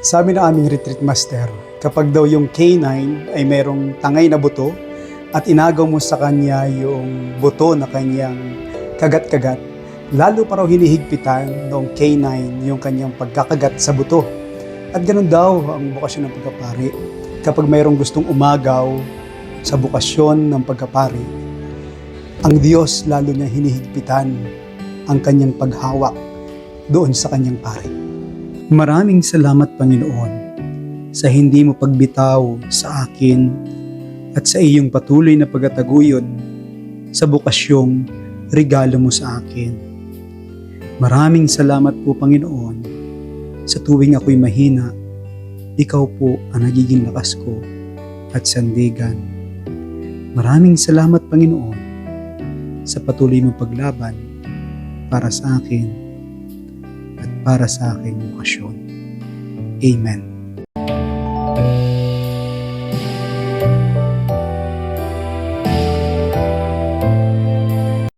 Sabi ng aming retreat master, kapag daw yung K9 ay merong tangay na buto at inagaw mo sa kanya yung buto na kanyang kagat-kagat, lalo pa raw hinihigpitan ng K9 yung kanyang pagkakagat sa buto. At ganun daw ang bukasyon ng pagkapari. Kapag mayroong gustong umagaw sa bukasyon ng pagkapari, ang Diyos lalo niya hinihigpitan ang kanyang paghawak doon sa kanyang pari. Maraming salamat, Panginoon, sa hindi mo pagbitaw sa akin at sa iyong patuloy na pagtataguyod sa bukasyong regalo mo sa akin. Maraming salamat po, Panginoon, sa tuwing ako'y mahina, ikaw po ang nagiging lakas ko at sandigan. Maraming salamat, Panginoon, sa patuloy mong paglaban para sa akin at para sa aking bukasyon. Amen.